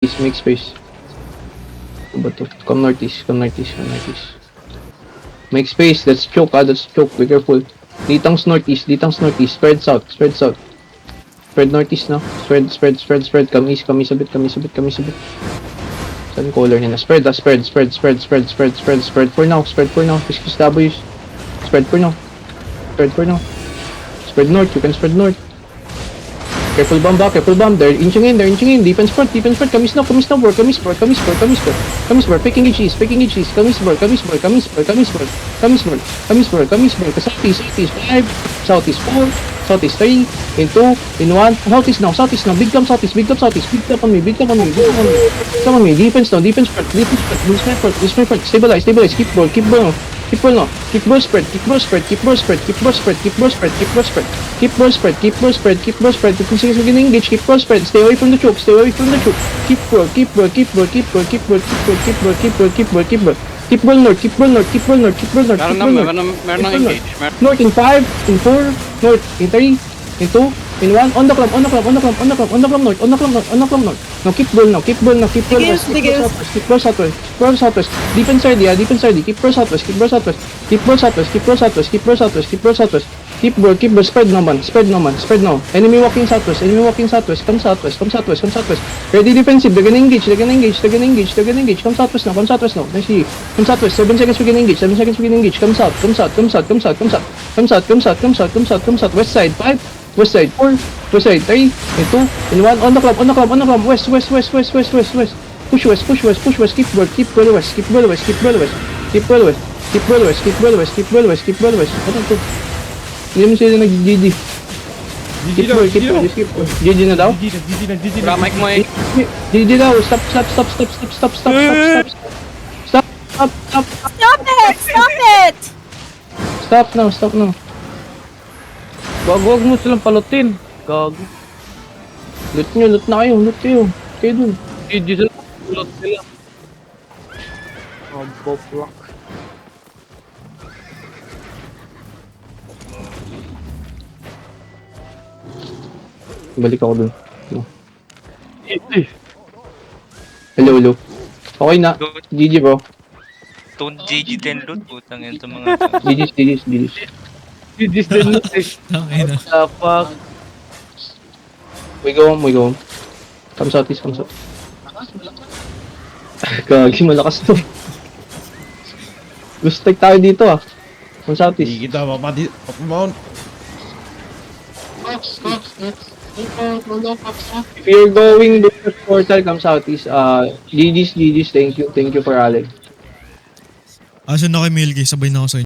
Make space. Ano ba to? Come northeast, come northeast, come northeast. Make space, let's choke let's choke, be careful. Ditang's northeast, spread south, spread south. Spread northeast now, spread, come east a bit. Saan color nila? Spread for now, excuse W's. Spread for now. Spread north, you can spread north. Careful bomb, they're inching in, defense front, come east now, bro, picking each east, come east, bro, southeast, 5, southeast 4, southeast 3, in 2, in 1, southeast now, big come southeast, big up on me, defense front, lose my front, stabilize, keep ball spread, keep ball spread, if we're gonna engage, keep ball spread, stay away from the choke, keep ball north, north in 5, in 4, north in 3, in 2, in 1, on the club north, now keep ball west, keep ball southwest, defense side, keep ball southwest, keep ball, spread now, enemy walking southwest, come southwest, ready defensive, they're gonna engage, come southwest now, let's see, come southwest, 7 seconds we can engage, come south, west side 5, west side 4, west side 3, in 2, in 1, on the club, west, push west, keep ball west, ano to? Hindi mo sila nag-GG. Keep ball. GG na daw? GG na. Mic mo eh. GG daw, stop. Stop now. Wag mo silang palutin. Gago. Loot na kayo. Kayo dun. GG sila. Ulot sila. Boblok. Balik ako dun. Hello. Okay na. GG bro. Don't GG din loot, putang yan sa mga GG. GG din loot eh. Tangina. What the fuck? We go home. Come south. Gagi, malakas to. Gusto take tayo dito ah. Come southeast. Hindi kita mapamount. If you're going to the portal, come southeast. GG's, thank you for Alex. Asan na kay Milky? Sabay na ako sa inyo.